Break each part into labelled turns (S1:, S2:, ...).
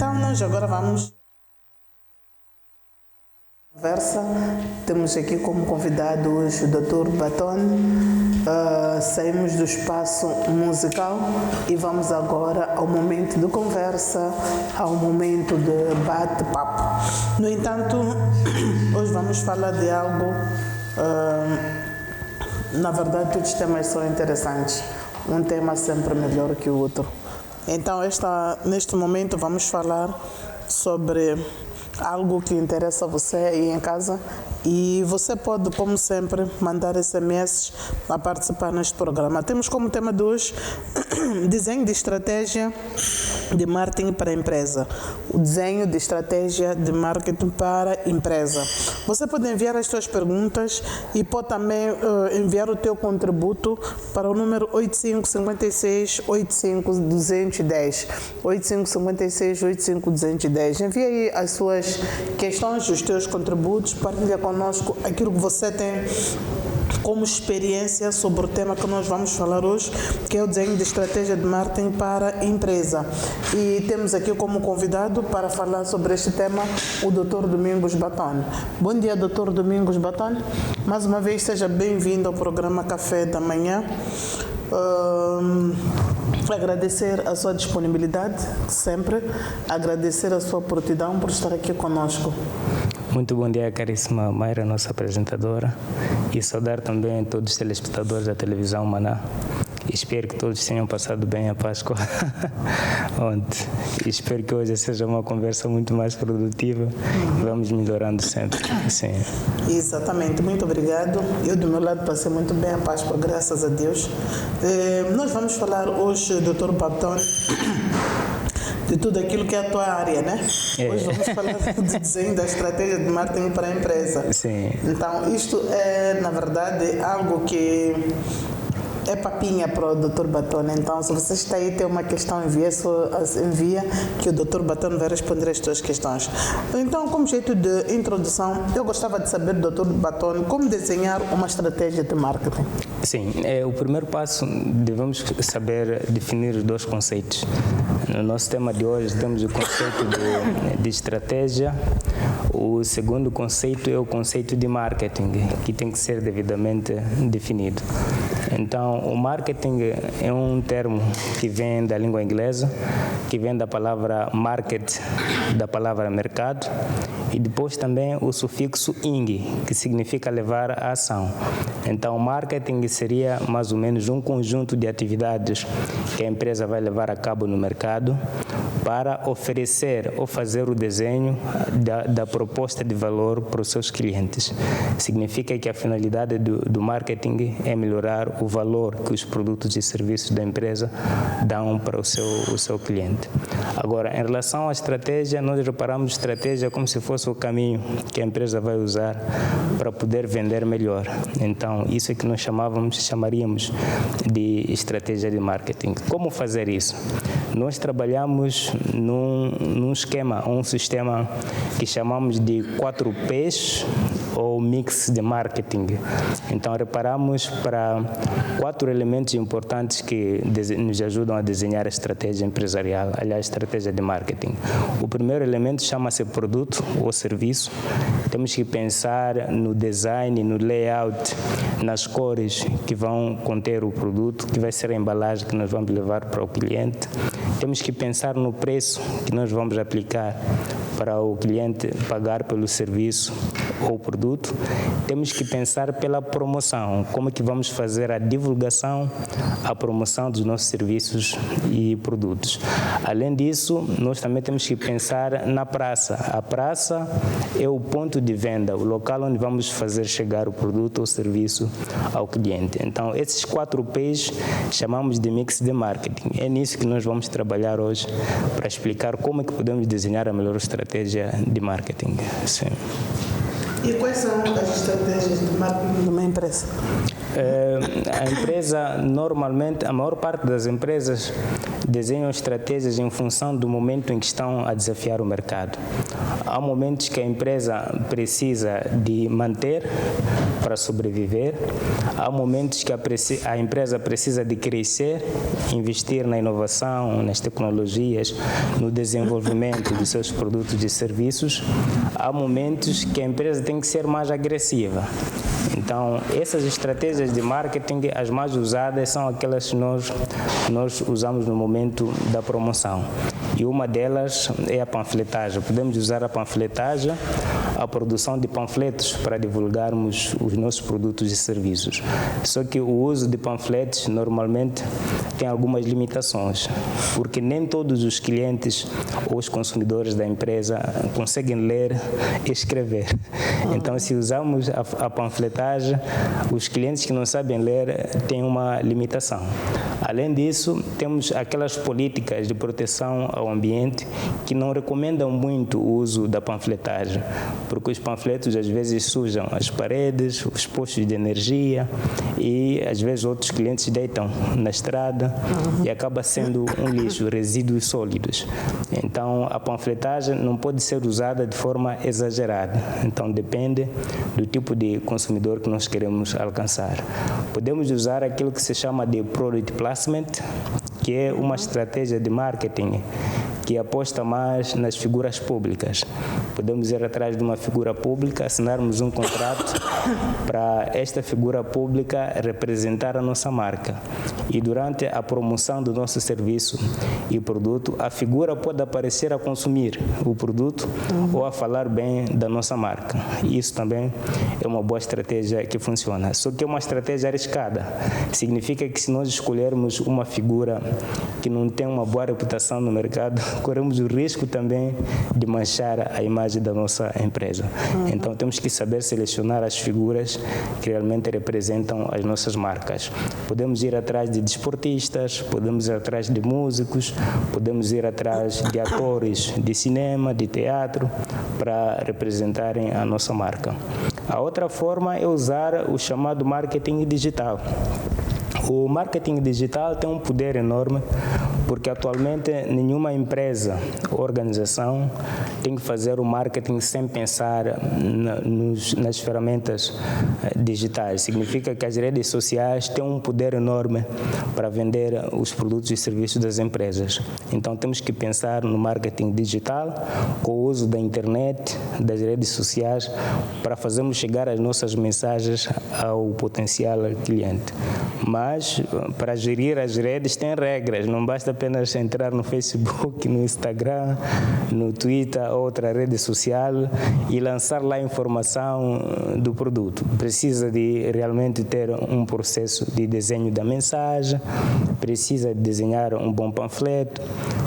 S1: Então nós agora vamos conversa. Temos aqui como convidado hoje o Dr. Baton. Saímos do espaço musical e vamos agora ao momento de conversa, ao momento de bate-papo. No entanto, hoje vamos falar de algo, na verdade todos os temas são interessantes, um tema sempre melhor que o outro. Então neste momento vamos falar sobre algo que interessa a você aí em casa e você pode, como sempre, mandar SMS a participar neste programa. Temos como tema de hoje desenho de estratégia de marketing para a empresa. O desenho de estratégia de marketing para a empresa. Você pode enviar as suas perguntas e pode também enviar o teu contributo para o número 8556 85210. 8556 85210. Envie aí as suas questões, os teus contributos, partilha conosco aquilo que você tem como experiência sobre o tema que nós vamos falar hoje, que é o desenho de estratégia de marketing para a empresa. E temos aqui como convidado para falar sobre este tema o Dr. Domingos Baton. Bom dia, Dr. Domingos Baton. Mais uma vez, seja bem-vindo ao programa Café da Manhã. Agradecer a sua disponibilidade, sempre. Agradecer a sua prontidão por estar aqui conosco.
S2: Muito bom dia, caríssima Mayra, nossa apresentadora, e saudar também todos os telespectadores da televisão Maná. Espero que todos tenham passado bem a Páscoa ontem. Espero que hoje seja uma conversa muito mais produtiva e vamos melhorando sempre. Sim.
S1: Exatamente, muito obrigado. Eu do meu lado passei muito bem a Páscoa, graças a Deus. Nós vamos falar hoje, Dr. Baton, de tudo aquilo que é a tua área, né? Hoje vamos falar do desenho da estratégia de marketing para a empresa.
S2: Sim.
S1: Então, isto é, na verdade, algo que é papinha para o Dr. Baton. Então, se você está aí, tem uma questão, envia que o Dr. Baton vai responder as suas questões. Então, como jeito de introdução, eu gostava de saber, Dr. Baton, como desenhar uma estratégia de marketing.
S2: Sim, o primeiro passo, devemos saber definir os dois conceitos. No nosso tema de hoje, temos o conceito de estratégia. O segundo conceito é o conceito de marketing, que tem que ser devidamente definido. Então, o marketing é um termo que vem da língua inglesa, que vem da palavra market, da palavra mercado, e depois também o sufixo ing, que significa levar a ação. Então, marketing seria mais ou menos um conjunto de atividades que a empresa vai levar a cabo no mercado para oferecer ou fazer o desenho da proposta de valor para os seus clientes. Significa que a finalidade do marketing é melhorar o valor que os produtos e serviços da empresa dão para o seu cliente. Agora, em relação à estratégia, nós reparamos estratégia como se fosse o caminho que a empresa vai usar para poder vender melhor. Então, isso é que nós chamaríamos de estratégia de marketing. Como fazer isso? Nós trabalhamos num esquema, um sistema que chamamos de 4 P's ou mix de marketing. Então, reparamos para 4 elementos importantes que nos ajudam a desenhar a estratégia empresarial, aliás, estratégia de marketing. O primeiro elemento chama-se produto ou serviço. Temos que pensar no design, no layout, nas cores que vão conter o produto, que vai ser a embalagem que nós vamos levar para o cliente. Temos que pensar no preço que nós vamos aplicar para o cliente pagar pelo serviço ou produto. Temos que pensar pela promoção, como que vamos fazer a divulgação, a promoção dos nossos serviços e produtos. Além disso, nós também temos que pensar na praça. A praça é o ponto de venda, o local onde vamos fazer chegar o produto ou serviço ao cliente. Então, esses 4 P's chamamos de mix de marketing. É nisso que nós vamos trabalhar hoje para explicar como é que podemos desenhar a melhor estratégia de marketing. Sim.
S1: E quais são as estratégias de marketing de uma empresa?
S2: A empresa, normalmente, a maior parte das empresas desenham estratégias em função do momento em que estão a desafiar o mercado. Há momentos que a empresa precisa de manter para sobreviver, há momentos que a empresa precisa de crescer, investir na inovação, nas tecnologias, no desenvolvimento de seus produtos e serviços. Há momentos que a empresa tem que ser mais agressiva. Então, essas estratégias de marketing, as mais usadas são aquelas que nós usamos no momento da promoção. E uma delas é a panfletagem. Podemos usar a panfletagem, a produção de panfletos para divulgarmos os nossos produtos e serviços. Só que o uso de panfletos normalmente tem algumas limitações, porque nem todos os clientes ou os consumidores da empresa conseguem ler e escrever. Então, se usamos a panfletagem, os clientes que não sabem ler têm uma limitação. Além disso, temos aquelas políticas de proteção ao ambiente que não recomendam muito o uso da panfletagem, porque os panfletos às vezes sujam as paredes, os postos de energia e às vezes outros clientes deitam na estrada e acaba sendo um lixo, resíduos sólidos. Então, a panfletagem não pode ser usada de forma exagerada. Então, depende do tipo de consumidor que nós queremos alcançar. Podemos usar aquilo que se chama de product placement, que é uma estratégia de marketing que aposta mais nas figuras públicas. Podemos ir atrás de uma figura pública, assinarmos um contrato para esta figura pública representar a nossa marca. E durante a promoção do nosso serviço e produto, a figura pode aparecer a consumir o produto ou a falar bem da nossa marca. Isso também é uma boa estratégia que funciona. Só que é uma estratégia arriscada. Significa que se nós escolhermos uma figura que não tem uma boa reputação no mercado, corremos o risco também de manchar a imagem da nossa empresa. Então, temos que saber selecionar as figuras que realmente representam as nossas marcas. Podemos ir atrás de desportistas, podemos ir atrás de músicos, podemos ir atrás de atores de cinema, de teatro, para representarem a nossa marca. A outra forma é usar o chamado marketing digital. O marketing digital tem um poder enorme, porque atualmente nenhuma empresa ou organização tem que fazer o marketing sem pensar nas ferramentas digitais. Significa que as redes sociais têm um poder enorme para vender os produtos e serviços das empresas. Então, temos que pensar no marketing digital, com o uso da internet, das redes sociais, para fazermos chegar as nossas mensagens ao potencial cliente. Mas, para gerir as redes, tem regras. Não basta apenas entrar no Facebook, no Instagram, no Twitter ou outra rede social e lançar lá a informação do produto. Precisa de realmente ter um processo de desenho da mensagem, precisa de desenhar um bom panfleto,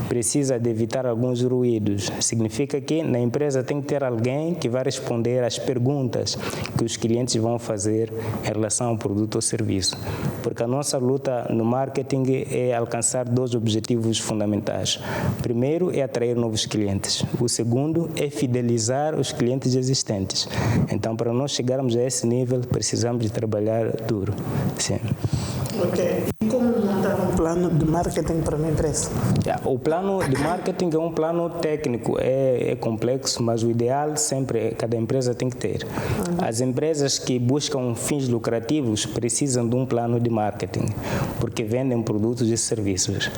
S2: precisa de evitar alguns ruídos. Significa que na empresa tem que ter alguém que vai responder às perguntas que os clientes vão fazer em relação ao produto ou serviço. Porque a nossa luta no marketing é alcançar dois objetivos fundamentais. Primeiro é atrair novos clientes. O segundo é fidelizar os clientes existentes. Então, para nós chegarmos a esse nível, precisamos de trabalhar duro. Sim.
S1: Ok. E como montar um plano de marketing para uma empresa?
S2: O plano de marketing é um plano técnico, é complexo, mas o ideal sempre cada empresa tem que ter. As empresas que buscam fins lucrativos precisam de um plano de marketing, porque vendem produtos e serviços.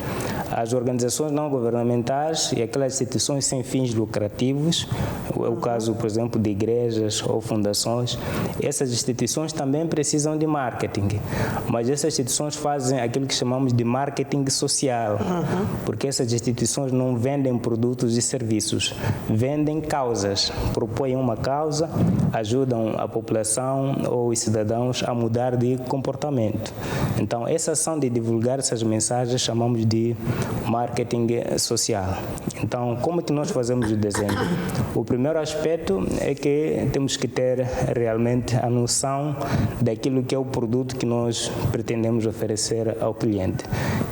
S2: As organizações não governamentais e aquelas instituições sem fins lucrativos, é o caso, por exemplo, de igrejas ou fundações, essas instituições também precisam de marketing, mas essas instituições fazem aquilo que chamamos de marketing social, porque essas instituições não vendem produtos e serviços, vendem causas, propõem uma causa, ajudam a população ou os cidadãos a mudar de comportamento. Então, essa ação de divulgar essas mensagens chamamos de marketing social. Então, como é que nós fazemos o desenho? O primeiro aspecto é que temos que ter realmente a noção daquilo que é o produto que nós pretendemos oferecer ao cliente.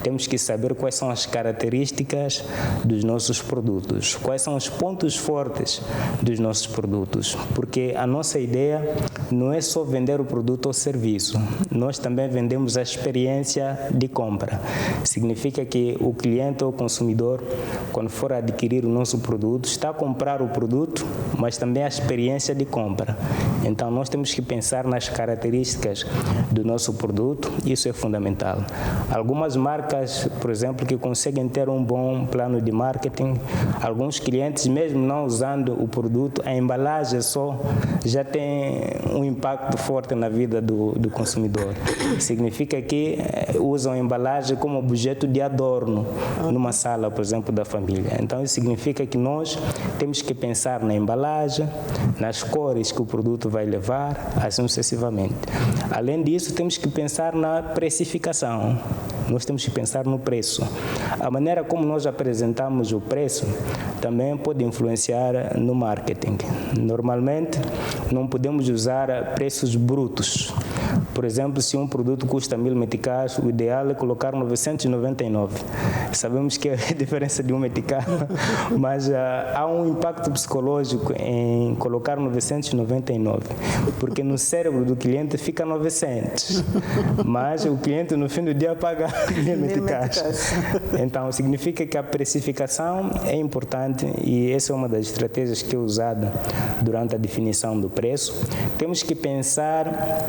S2: temos que saber quais são as características dos nossos produtos, quais são os pontos fortes dos nossos produtos, porque a nossa ideia não é só vender o produto ou serviço, nós também vendemos a experiência de compra. Significa que o cliente ou o consumidor, quando for adquirir o nosso produto, está a comprar o produto, mas também a experiência de compra. Então, nós temos que pensar nas características do nosso produto, isso é fundamental. Algumas marcas, por exemplo, que conseguem ter um bom plano de marketing, alguns clientes, mesmo não usando o produto, a embalagem só já tem um impacto forte na vida do consumidor. Significa que usam a embalagem como objeto de adorno numa sala, por exemplo, da família. Então, isso significa que nós temos que pensar na embalagem, nas cores que o produto vai levar, assim sucessivamente. Além disso, temos que pensar na precificação. Nós temos que pensar no preço. A maneira como nós apresentamos o preço também pode influenciar no marketing. Normalmente, não podemos usar preços brutos. Por exemplo, se um produto custa 1.000 meticais, o ideal é colocar 999. Sabemos que é a diferença de um metical, mas há um impacto psicológico em colocar 999, porque no cérebro do cliente fica 900, mas o cliente no fim do dia paga 1.000 meticais. Então, significa que a precificação é importante e essa é uma das estratégias que é usada durante a definição do preço. Temos que pensar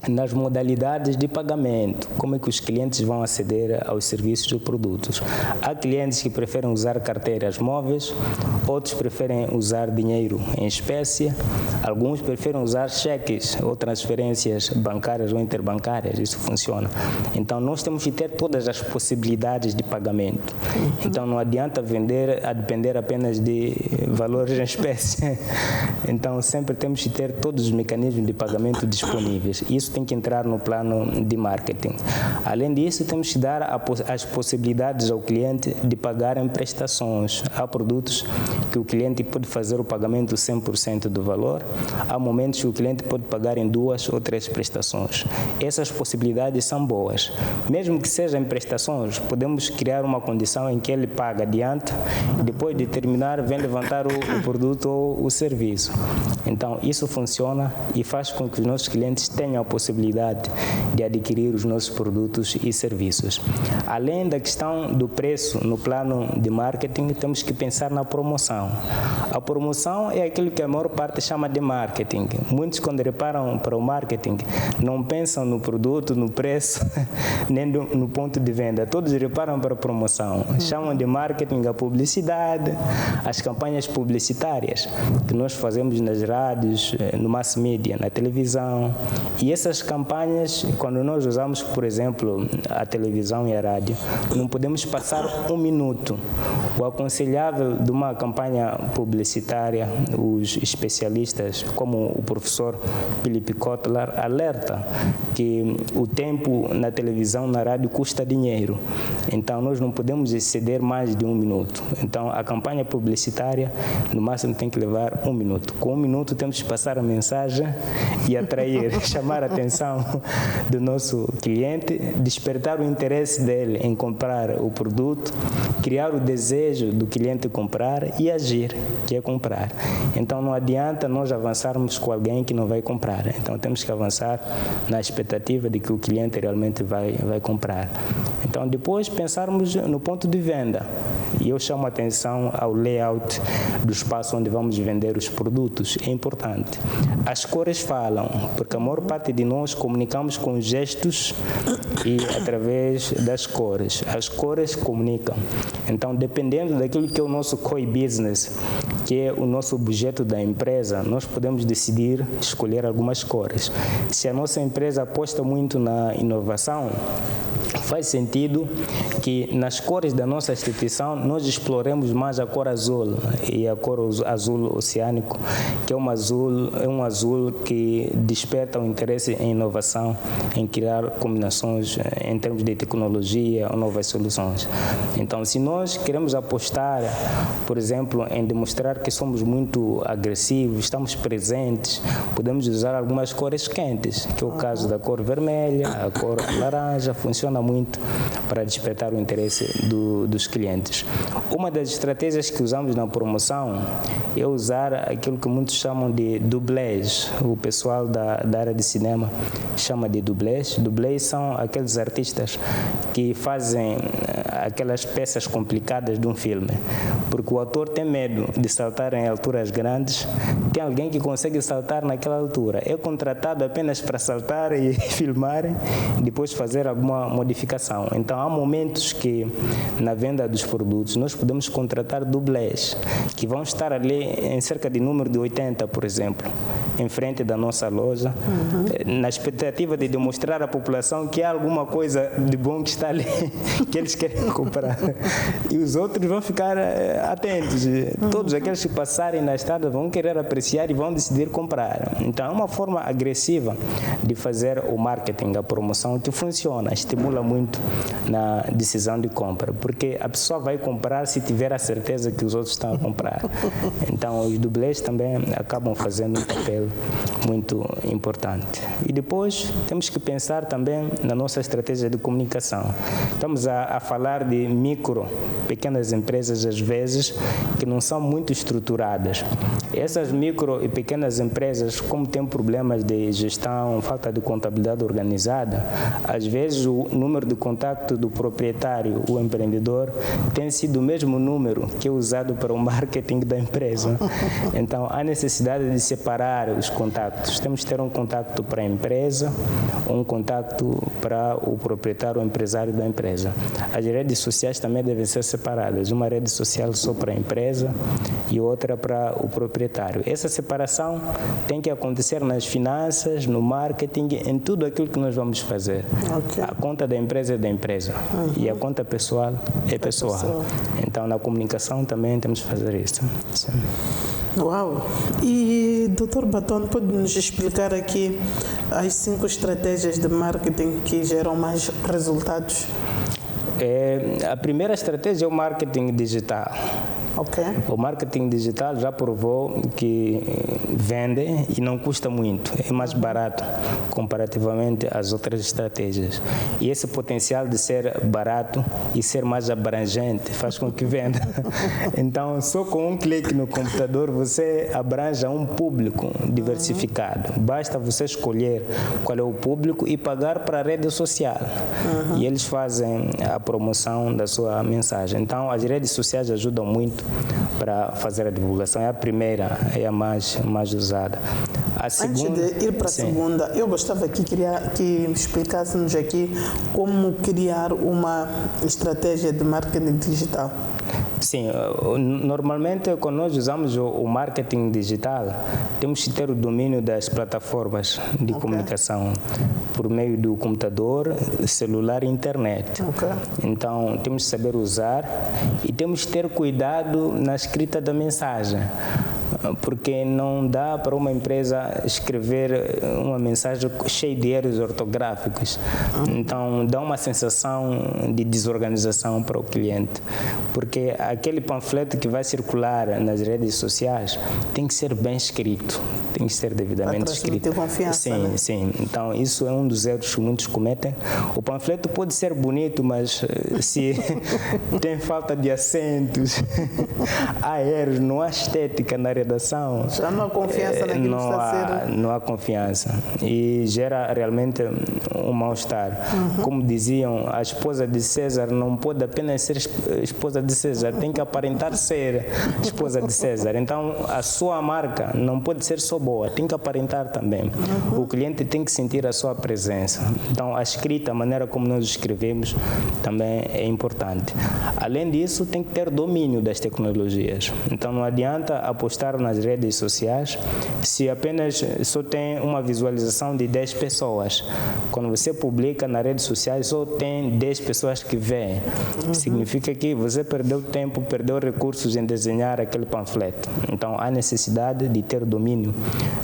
S2: nas modalidades de pagamento, como é que os clientes vão aceder aos serviços ou produtos. Há clientes que preferem usar carteiras móveis, outros preferem usar dinheiro em espécie, alguns preferem usar cheques ou transferências bancárias ou interbancárias, isso funciona. Então, nós temos que ter todas as possibilidades de pagamento. Então, não adianta vender a depender apenas de valores em espécie. Então, sempre temos que ter todos os mecanismos de pagamento disponíveis. Isso tem que entrar no plano de marketing. Além disso, temos que dar as possibilidades ao cliente de pagar em prestações. Há produtos que o cliente pode fazer o pagamento 100% do valor, há momentos que o cliente pode pagar em 2 ou 3 prestações. Essas possibilidades são boas. Mesmo que sejam em prestações, podemos criar uma condição em que ele paga adiante e depois de terminar vem levantar o produto ou o serviço. Então, isso funciona e faz com que os nossos clientes tenham a possibilidade de adquirir os nossos produtos e serviços. Além da questão do preço no plano de marketing, temos que pensar na promoção. A promoção é aquilo que a maior parte chama de marketing. Muitos, quando reparam para o marketing, não pensam no produto, no preço, nem no ponto de venda. Todos reparam para a promoção. Chamam de marketing a publicidade, as campanhas publicitárias que nós fazemos nas rádios, no mass media, na televisão. E essas campanhas, quando nós usamos, por exemplo, a televisão e a rádio, não podemos passar 1 minuto. O aconselhável de uma campanha publicitária, os especialistas, como o professor Philip Kotler, alerta que o tempo na televisão, na rádio, custa dinheiro. Então, nós não podemos exceder mais de 1 minuto. Então, a campanha publicitária, no máximo, tem que levar 1 minuto. Com 1 minuto, temos que passar a mensagem e atrair, chamar a atenção do nosso cliente, despertar o interesse dele em comprar o produto, criar o desejo do cliente comprar e agir, que é comprar. Então, não adianta nós avançarmos com alguém que não vai comprar. Então, temos que avançar na expectativa de que o cliente realmente vai comprar. Então, depois, pensarmos no ponto de venda. E eu chamo a atenção ao layout do espaço onde vamos vender os produtos. É importante. As cores falam, porque a maior parte de nós comunicamos com gestos e através das cores. As cores comunicam. Então, dependendo daquilo que é o nosso core business, que é o nosso objeto da empresa, nós podemos decidir escolher algumas cores. Se a nossa empresa aposta muito na inovação, faz sentido que nas cores da nossa instituição nós exploremos mais a cor azul e a cor azul oceânico, que é um azul que desperta o interesse em inovação, em criar combinações em termos de tecnologia ou novas soluções. Então, se nós queremos apostar, por exemplo, em demonstrar que somos muito agressivos, estamos presentes, podemos usar algumas cores quentes, que é o caso da cor vermelha, a cor laranja, funciona muito muito para despertar o interesse dos clientes. Uma das estratégias que usamos na promoção é usar aquilo que muitos chamam de dublês. O pessoal da área de cinema chama de dublês. Dublês são aqueles artistas que fazem aquelas peças complicadas de um filme, porque o ator tem medo de saltar em alturas grandes. Tem alguém que consegue saltar naquela altura, é contratado apenas para saltar e filmar, depois fazer alguma modificação. Então há momentos que na venda dos produtos nós podemos contratar dublês que vão estar ali em cerca de número de 80, por exemplo, em frente da nossa loja, na expectativa de demonstrar à população que há alguma coisa de bom que está ali, que eles querem comprar. E os outros vão ficar atentos. Todos aqueles que passarem na estrada vão querer apreciar e vão decidir comprar. Então é uma forma agressiva de fazer o marketing, a promoção, que funciona, estimula muito na decisão de compra, porque a pessoa vai comprar se tiver a certeza que os outros estão a comprar. Então os dublês também acabam fazendo um papel muito importante. E depois temos que pensar também na nossa estratégia de comunicação. Estamos a falar de pequenas empresas, às vezes, que não são muito estruturadas. Essas micro e pequenas empresas, como têm problemas de gestão, falta de contabilidade organizada, às vezes o número de contacto do proprietário, o empreendedor, tem sido o mesmo número que é usado para o marketing da empresa. Então, há necessidade de separar os contactos. Temos que ter um contacto para a empresa, um contacto para o proprietário ou empresário da empresa. As redes sociais também devem ser separadas. Uma rede social só para a empresa e outra para o proprietário. Essa separação tem que acontecer nas finanças, no marketing, em tudo aquilo que nós vamos fazer. Okay. A conta da empresa é da empresa e a conta pessoal é pessoal. Então, na comunicação também temos que fazer isso. Sim.
S1: Uau! E, Dr. Baton, pode nos explicar aqui as 5 estratégias de marketing que geram mais resultados?
S2: A primeira estratégia é o marketing digital.
S1: Okay.
S2: O marketing digital já provou que vende e não custa muito, é mais barato comparativamente às outras estratégias. E esse potencial de ser barato e ser mais abrangente faz com que venda. Então, só com um clique no computador você abranja um público diversificado. Basta você escolher qual é o público e pagar para a rede social. E eles fazem a promoção da sua mensagem. Então, as redes sociais ajudam muito para fazer a divulgação. É a primeira, é a mais usada. A segunda,
S1: antes de ir para a segunda, eu gostava que explicássemos aqui como criar uma estratégia de marketing digital.
S2: Sim, normalmente quando nós usamos o marketing digital, temos que ter o domínio das plataformas de comunicação por meio do computador, celular e internet. Então, temos que saber usar e temos que ter cuidado na escrita da mensagem, porque não dá para uma empresa escrever uma mensagem cheia de erros ortográficos. Então, dá uma sensação de desorganização para o cliente, porque aquele panfleto que vai circular nas redes sociais tem que ser bem escrito, tem que ser devidamente escrito.
S1: Confiança,
S2: sim, né? Sim. Então, isso é um dos erros que muitos cometem. O panfleto pode ser bonito, mas se tem falta de acentos, há erros, não há estética na redação.
S1: Já não há confiança naquilo que está a ser.
S2: Não há confiança. E gera realmente um mal-estar. Como diziam, a esposa de César não pode apenas ser esposa de César, tem que aparentar ser esposa de César. Então, a sua marca não pode ser só boa, tem que aparentar também. O cliente tem que sentir a sua presença. Então, a escrita, a maneira como nós escrevemos, também é importante. Além disso, tem que ter domínio das tecnologias. Então, não adianta apostar nas redes sociais se apenas só tem uma visualização de 10 pessoas. Quando você publica nas redes sociais, só tem 10 pessoas que veem. Significa que você perdeu tempo, perdeu recursos em desenhar aquele panfleto. Então, há necessidade de ter domínio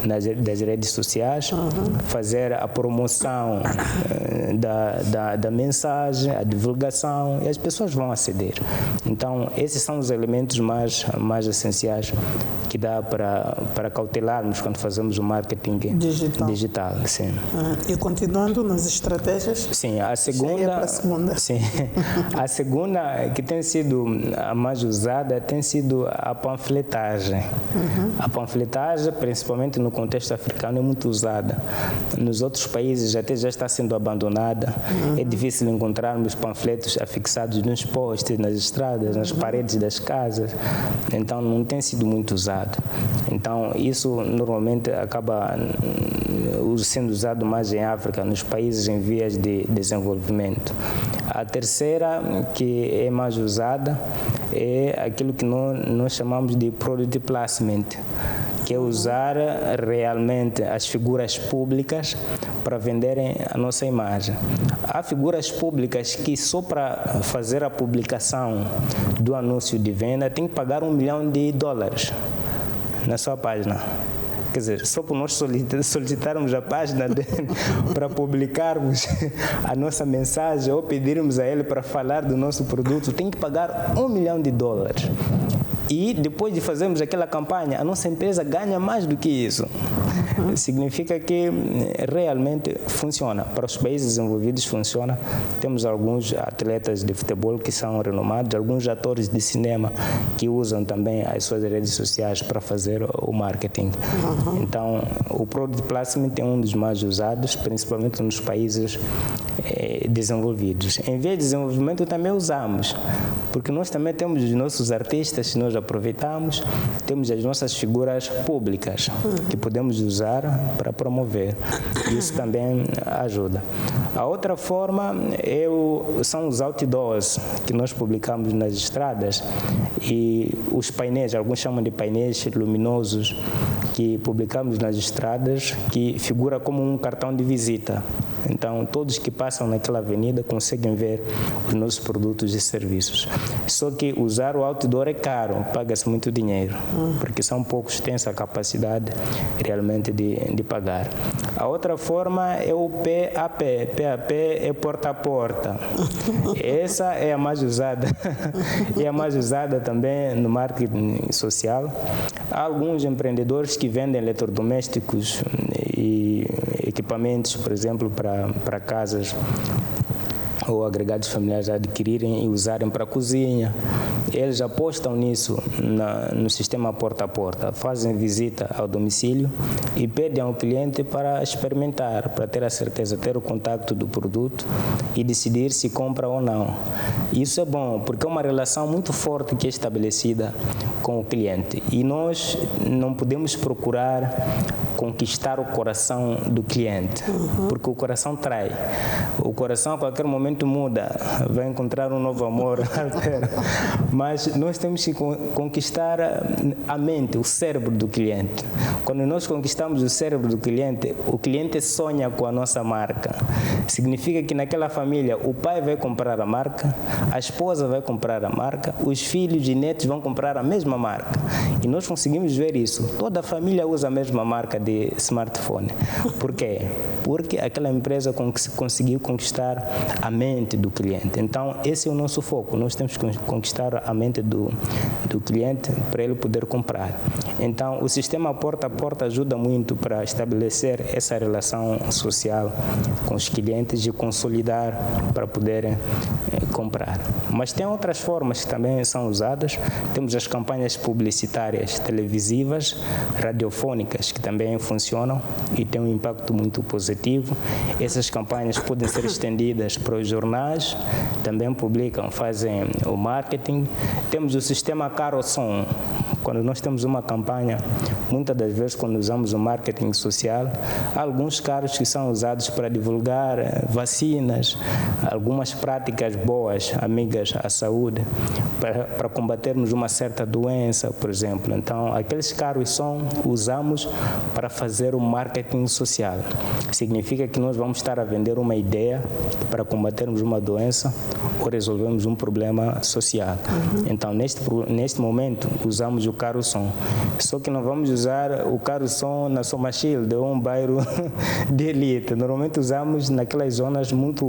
S2: das redes sociais, fazer a promoção da mensagem, a divulgação, e as pessoas vão aceder. Então, esses são os elementos mais essenciais que dá para cautelarmos quando fazemos o marketing digital, sim.
S1: E continuando nas estratégias?
S2: Sim, a segunda. Sim, a segunda que tem sido a mais usada tem sido a panfletagem. A panfletagem, principalmente no contexto africano, é muito usada. Nos outros países até já está sendo abandonada. É difícil encontrarmos panfletos afixados nos postes, nas estradas, nas paredes das casas. Então não tem sido muito usado. Então isso normalmente acaba sendo usado mais em África, nos países em vias de desenvolvimento. A terceira, que é mais usada, é aquilo que nós chamamos de product placement, que é usar realmente as figuras públicas para venderem a nossa imagem. Há figuras públicas que só para fazer a publicação do anúncio de venda tem que pagar $1 milhão na sua página. Quer dizer, só por nós solicitarmos a página dele para publicarmos a nossa mensagem ou pedirmos a ele para falar do nosso produto, tem que pagar $1 milhão. E depois de fazermos aquela campanha, a nossa empresa ganha mais do que isso. Significa que realmente funciona. Para os países desenvolvidos funciona. Temos alguns atletas de futebol que são renomados, alguns atores de cinema que usam também as suas redes sociais para fazer o marketing. Então, o product placement é um dos mais usados, principalmente nos países desenvolvidos. Em vez de desenvolvimento também usamos, porque nós também temos os nossos artistas que nós aproveitamos, temos as nossas figuras públicas que podemos usar para promover. Isso também ajuda. A outra forma são os outdoors que nós publicamos nas estradas e os painéis, alguns chamam de painéis luminosos, que publicamos nas estradas, que figura como um cartão de visita. Então, todos que passam naquela avenida conseguem ver os nossos produtos e serviços. Só que usar o outdoor é caro, paga-se muito dinheiro, porque são poucos que têm essa capacidade realmente de pagar. A outra forma é o PAP. PAP é porta a porta. Essa é a mais usada. E a mais usada também no marketing social. Há alguns empreendedores que vendem eletrodomésticos e equipamentos, por exemplo, para casas ou agregados familiares adquirirem e usarem para a cozinha. Eles apostam nisso no sistema porta a porta, fazem visita ao domicílio e pedem ao cliente para experimentar, para ter a certeza, ter o contacto do produto e decidir se compra ou não. Isso é bom, porque é uma relação muito forte que é estabelecida com o cliente e nós não podemos procurar conquistar o coração do cliente, porque o coração trai. O coração a qualquer momento muda, vai encontrar um novo amor, mas nós temos que conquistar a mente, o cérebro do cliente. Quando nós conquistamos o cérebro do cliente, o cliente sonha com a nossa marca. Significa que naquela família o pai vai comprar a marca, a esposa vai comprar a marca, os filhos e netos vão comprar a mesma marca. E nós conseguimos ver isso. Toda a família usa a mesma marca de smartphone. Por quê? Porque aquela empresa conseguiu conquistar a mente do cliente. Então, esse é o nosso foco. Nós temos que conquistar a mente do cliente para ele poder comprar. Então, o sistema porta a porta ajuda muito para estabelecer essa relação social com os clientes e consolidar para poderem comprar. Mas tem outras formas que também são usadas. Temos as campanhas publicitárias televisivas, radiofônicas, que também funcionam e têm um impacto muito positivo. Essas campanhas podem ser estendidas para os jornais, também publicam, fazem o marketing. Temos o sistema Caro-Som. Quando nós temos uma campanha, muitas das vezes quando usamos o marketing social, há alguns carros que são usados para divulgar vacinas, algumas práticas boas, amigas à saúde, para combatermos uma certa doença, por exemplo. Então, aqueles carros usamos para fazer o marketing social. Significa que nós vamos estar a vender uma ideia para combatermos uma doença ou resolvemos um problema social. Então, neste momento, usamos o carro-som. Só que não vamos usar o carro-som na Somachilde ou um bairro de elite. Normalmente usamos naquelas zonas muito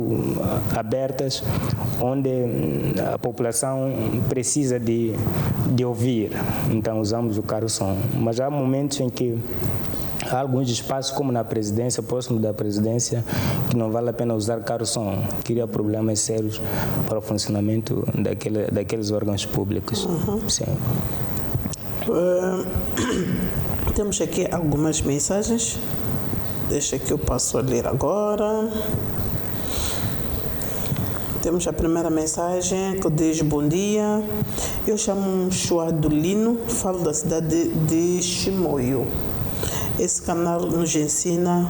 S2: abertas, onde a população precisa de ouvir. Então, usamos o carro-som. Mas há momentos em que há alguns espaços, como na presidência, próximo da presidência, que não vale a pena usar carro-som. Cria problemas sérios para o funcionamento daqueles órgãos públicos. Sim.
S1: Temos aqui algumas mensagens. Deixa que eu passo a ler agora. Temos a primeira mensagem que diz: bom dia, eu chamo-me Chuadulino, falo da cidade de Chimoio. Esse canal nos ensina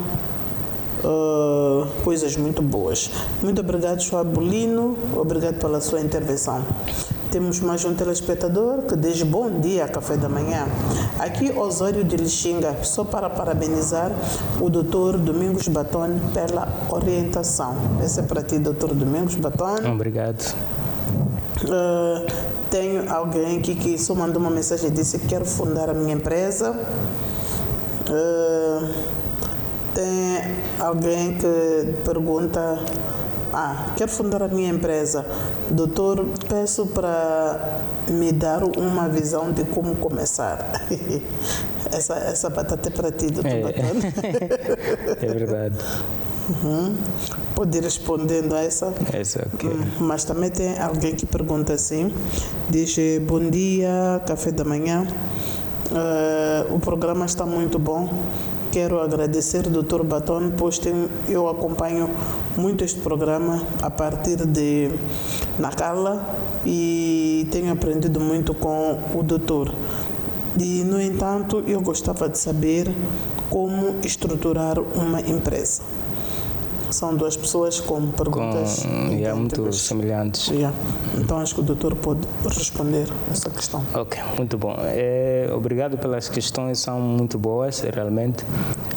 S1: coisas muito boas. Muito obrigado, Chuadulino, obrigado pela sua intervenção. Temos mais um telespectador que diz: bom dia, café da manhã. Aqui, Osório de Lixinga, só para parabenizar o Dr. Domingos Batone pela orientação. Esse é para ti, Dr. Domingos Batone.
S2: Obrigado.
S1: Tenho alguém aqui que só mandou uma mensagem e disse: quero fundar a minha empresa. Tem alguém que pergunta: quero fundar a minha empresa. Doutor, peço para me dar uma visão de como começar. Essa batata é para ti, doutor Batone.
S2: É verdade.
S1: Pode ir respondendo a essa.
S2: Essa, ok.
S1: Mas também tem alguém que pergunta assim, diz: bom dia, café da manhã. O programa está muito bom. Quero agradecer ao Dr. Batone, pois eu acompanho muito este programa a partir de Nacala e tenho aprendido muito com o doutor. E, no entanto, eu gostava de saber como estruturar uma empresa. São duas pessoas com perguntas
S2: muito semelhantes.
S1: Então, acho que o doutor pode responder essa questão.
S2: Ok, muito bom. Obrigado pelas questões, são muito boas, realmente.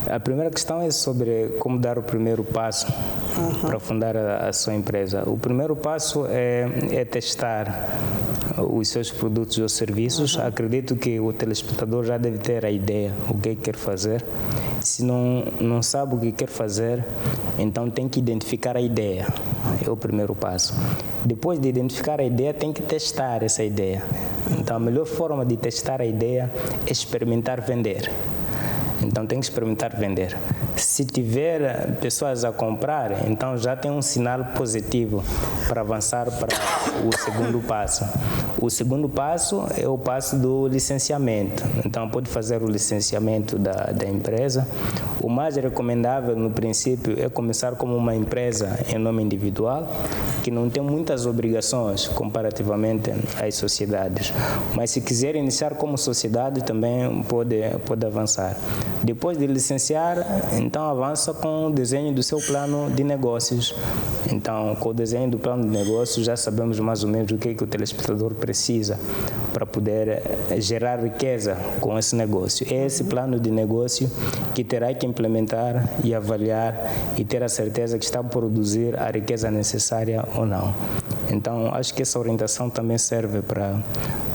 S2: A primeira questão é sobre como dar o primeiro passo para fundar a sua empresa. O primeiro passo é testar os seus produtos ou serviços. Acredito que o telespectador já deve ter a ideia o que quer fazer. Se não sabe o que quer fazer, então tem que identificar a ideia. É o primeiro passo. Depois de identificar a ideia, tem que testar essa ideia. Então, a melhor forma de testar a ideia é experimentar vender. Então, tem que experimentar vender. Se tiver pessoas a comprar, então já tem um sinal positivo para avançar para o segundo passo. O segundo passo é o passo do licenciamento. Então, pode fazer o licenciamento da empresa. O mais recomendável, no princípio, é começar como uma empresa em nome individual, que não tem muitas obrigações comparativamente às sociedades. Mas, se quiser iniciar como sociedade, também pode avançar. Depois de licenciar, então avança com o desenho do seu plano de negócios. Então, com o desenho do plano de negócios, já sabemos mais ou menos o que o telespectador precisa para poder gerar riqueza com esse negócio. É esse plano de negócio que terá que implementar e avaliar e ter a certeza que está a produzir a riqueza necessária ou não. Então, acho que essa orientação também serve para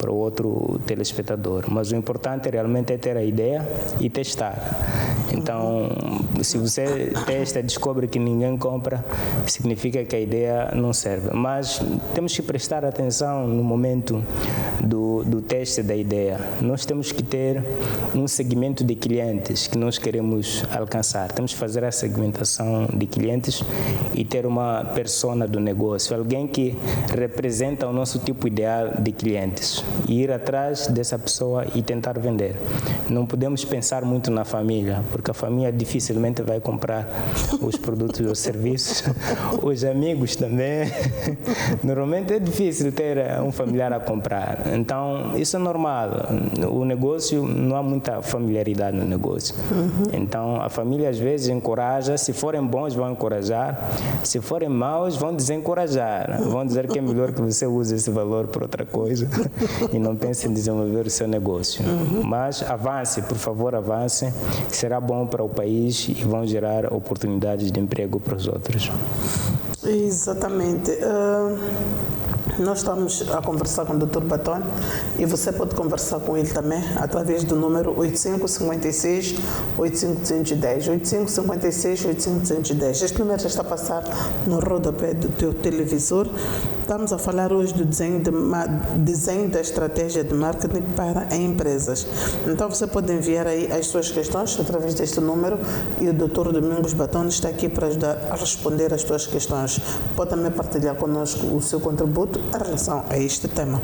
S2: o outro telespectador. Mas o importante realmente é ter a ideia e testar. Então, se você testa e descobre que ninguém compra, significa que a ideia não serve. Mas temos que prestar atenção no momento do teste da ideia. Nós temos que ter um segmento de clientes que nós queremos alcançar. Temos que fazer a segmentação de clientes e ter uma persona do negócio, alguém que representa o nosso tipo ideal de clientes, e ir atrás dessa pessoa e tentar vender. Não podemos pensar muito na família, porque a família dificilmente vai comprar os produtos ou serviços. Os amigos também. Normalmente é difícil ter um familiar a comprar. Então, isso é normal. O negócio, não há muita familiaridade no negócio. Então, a família às vezes encoraja. Se forem bons, vão encorajar. Se forem maus, vão desencorajar. Vão dizer que é melhor que você use esse valor para outra coisa e não pense em desenvolver o seu negócio. Mas avance, por favor, avance. Será bom para o país e vão gerar oportunidades de emprego para os outros.
S1: Exatamente. Nós estamos a conversar com o Dr. Baton e você pode conversar com ele também através do número 8556 8510. 8556 8510. Este número já está a passar no rodapé do teu televisor. Estamos a falar hoje do desenho da estratégia de marketing para empresas. Então você pode enviar aí as suas questões através deste número e o Dr. Domingos Baton está aqui para ajudar a responder às suas questões. Pode também partilhar conosco o seu contributo em relação a este tema.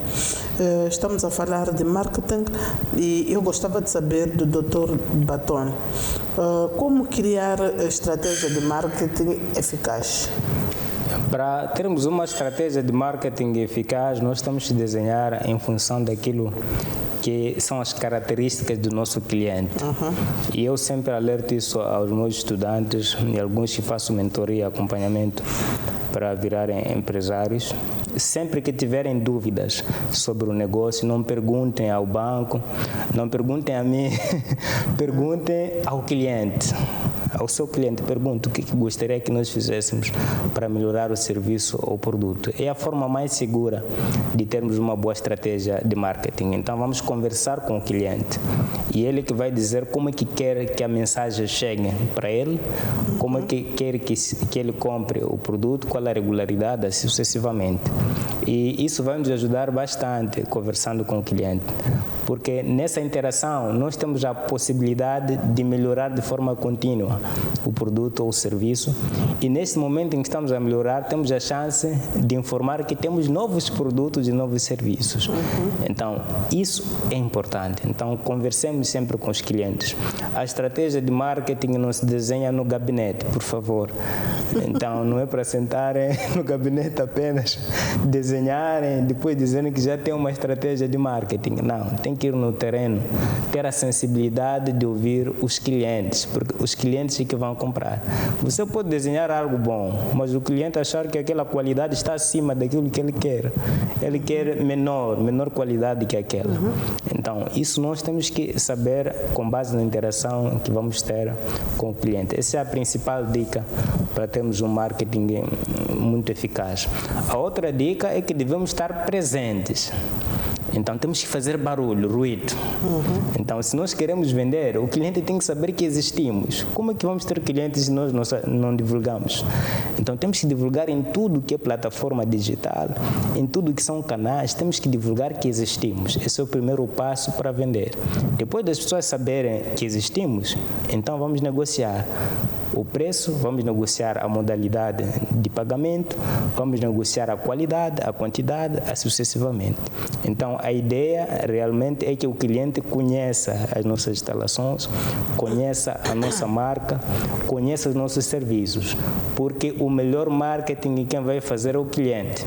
S1: Estamos a falar de marketing e eu gostava de saber do Dr. Baton como criar estratégia de marketing eficaz.
S2: Para termos uma estratégia de marketing eficaz, nós temos que desenhar em função daquilo que são as características do nosso cliente. E eu sempre alerto isso aos meus estudantes e alguns que faço mentoria e acompanhamento para virarem empresários. Sempre que tiverem dúvidas sobre o negócio, não perguntem ao banco, não perguntem a mim, perguntem ao cliente. Ao seu cliente, pergunte o que gostaria que nós fizéssemos para melhorar o serviço ou produto. É a forma mais segura de termos uma boa estratégia de marketing. Então, vamos conversar com o cliente e ele que vai dizer como é que quer que a mensagem chegue para ele, como é que quer que ele compre o produto, qual a regularidade, assim sucessivamente. E isso vai nos ajudar bastante conversando com o cliente, porque nessa interação nós temos a possibilidade de melhorar de forma contínua o produto ou o serviço, e nesse momento em que estamos a melhorar, temos a chance de informar que temos novos produtos e novos serviços. Então, isso é importante. Então, conversemos sempre com os clientes. A estratégia de marketing não se desenha no gabinete, por favor. Então, não é para sentarem no gabinete apenas, desenharem, depois dizerem que já tem uma estratégia de marketing. Não, tem que ir no terreno, ter a sensibilidade de ouvir os clientes, porque os clientes é que vão comprar. Você pode desenhar algo bom, mas o cliente achar que aquela qualidade está acima daquilo que ele quer. Ele quer menor qualidade que aquela. Então, isso nós temos que saber com base na interação que vamos ter com o cliente. Essa é a principal dica para termos um marketing muito eficaz. A outra dica é que devemos estar presentes. Então, temos que fazer barulho, ruído. Então, se nós queremos vender, o cliente tem que saber que existimos. Como é que vamos ter clientes se nós não divulgamos? Então, temos que divulgar em tudo que é plataforma digital, em tudo que são canais, temos que divulgar que existimos. Esse é o primeiro passo para vender. Depois das pessoas saberem que existimos, então vamos negociar o preço, vamos negociar a modalidade de pagamento, vamos negociar a qualidade, a quantidade, assim sucessivamente. Então, a ideia realmente é que o cliente conheça as nossas instalações, conheça a nossa marca, conheça os nossos serviços, porque o melhor marketing quem vai fazer é o cliente.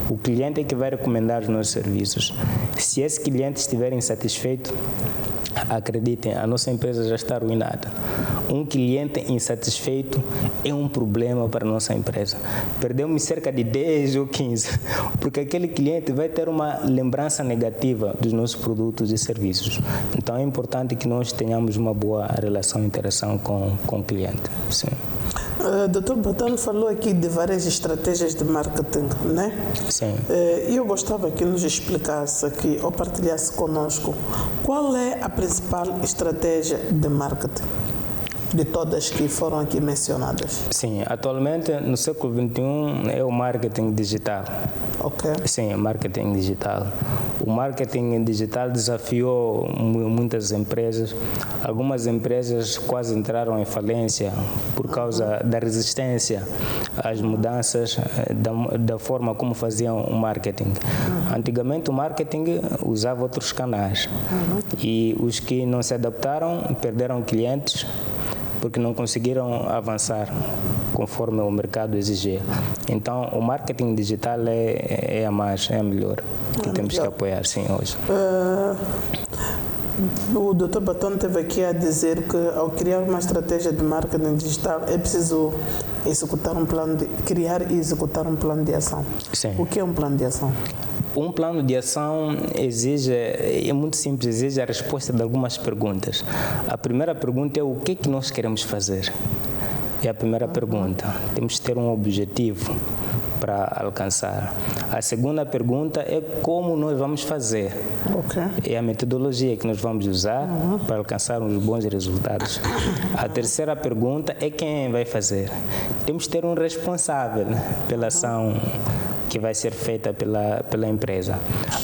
S2: O cliente é que vai recomendar os nossos serviços. Se esse cliente estiver insatisfeito, acreditem, a nossa empresa já está arruinada. Um cliente insatisfeito é um problema para a nossa empresa. Perdemos cerca de 10 ou 15, porque aquele cliente vai ter uma lembrança negativa dos nossos produtos e serviços. Então, é importante que nós tenhamos uma boa relação e interação com o cliente. Sim.
S1: Dr. Baton falou aqui de várias estratégias de marketing, né?
S2: Sim.
S1: Eu gostava que nos explicasse aqui ou partilhasse conosco qual é a principal estratégia de marketing de todas que foram aqui mencionadas.
S2: Sim, atualmente no século XXI é o marketing digital.
S1: Ok.
S2: Sim, marketing digital. O marketing digital desafiou muitas empresas. Algumas empresas quase entraram em falência por causa da resistência às mudanças da forma como faziam o marketing. Antigamente o marketing usava outros canais e os que não se adaptaram perderam clientes porque não conseguiram avançar conforme o mercado exigia. Então, o marketing digital é a melhor que temos que apoiar, sim, hoje.
S1: O Dr. Baton esteve aqui a dizer que ao criar uma estratégia de marketing digital é preciso criar e executar um plano de ação.
S2: Sim.
S1: O que é um plano de ação?
S2: Um plano de ação é muito simples, exige a resposta de algumas perguntas. A primeira pergunta é o que nós queremos fazer? É a primeira pergunta. Temos que ter um objetivo. para alcançar. A segunda pergunta é como nós vamos fazer. É a metodologia que nós vamos usar para alcançar uns bons resultados. A terceira pergunta é quem vai fazer. Temos que ter um responsável pela ação que vai ser feita pela empresa.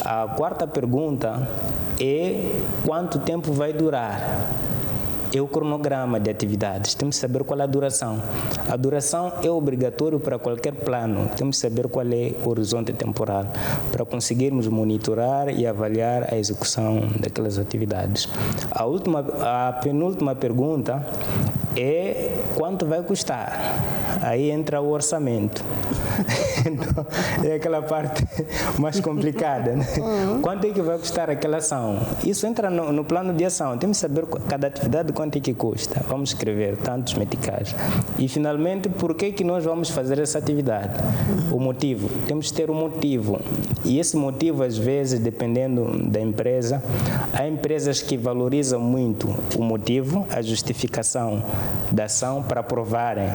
S2: A quarta pergunta é quanto tempo vai durar. É o cronograma de atividades. Temos que saber qual é a duração. A duração é obrigatório para qualquer plano. Temos que saber qual é o horizonte temporal para conseguirmos monitorar e avaliar a execução daquelas atividades. A penúltima pergunta é quanto vai custar. Aí entra o orçamento. Então, é aquela parte mais complicada, né? Quanto é que vai custar aquela ação? Isso entra no plano de ação. Temos que saber cada atividade quanto é que custa. Vamos escrever tantos meticais. E, finalmente, por que nós vamos fazer essa atividade? O motivo. Temos que ter um motivo. E esse motivo, às vezes, dependendo da empresa, há empresas que valorizam muito o motivo, a justificação da ação para aprovarem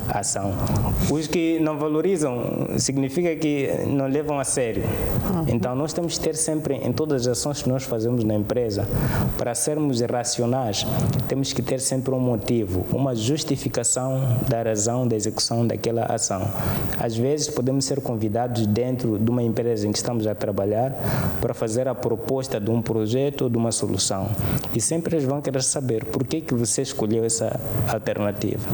S2: a ação. Os que não valorizam significa que não levam a sério. Então, nós temos que ter sempre, em todas as ações que nós fazemos na empresa, para sermos racionais, temos que ter sempre um motivo, uma justificação da razão da execução daquela ação. Às vezes, podemos ser convidados dentro de uma empresa em que estamos a trabalhar para fazer a proposta de um projeto ou de uma solução. E sempre eles vão querer saber por que você escolheu essa alternativa.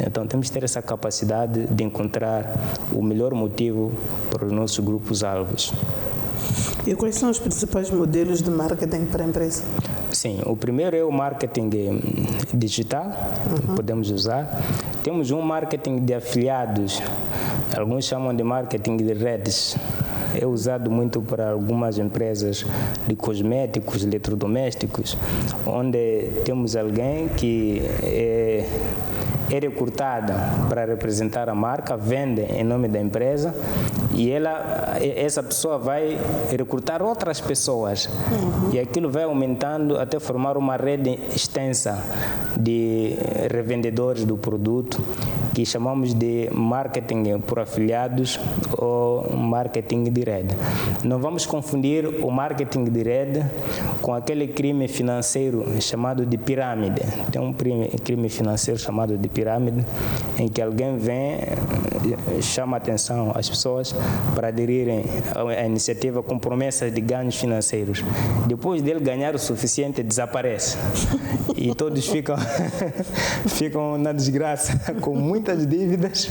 S2: Então, temos que ter essa capacidade de encontrar o melhor motivo para os nossos grupos-alvos.
S1: E quais são os principais modelos de marketing para a empresa?
S2: Sim, o primeiro é o marketing digital, podemos usar. Temos um marketing de afiliados, alguns chamam de marketing de redes. É usado muito para algumas empresas de cosméticos, eletrodomésticos, onde temos alguém que é recrutada para representar a marca, vende em nome da empresa e essa pessoa vai recrutar outras pessoas e aquilo vai aumentando até formar uma rede extensa de revendedores do produto que chamamos de marketing por afiliados ou marketing de rede. Não vamos confundir o marketing de rede com aquele crime financeiro chamado de pirâmide. Tem um crime financeiro chamado de pirâmide, em que alguém vem, chama a atenção às pessoas para aderirem à iniciativa com promessas de ganhos financeiros. Depois dele ganhar o suficiente, desaparece. E todos ficam na desgraça, com muitas dívidas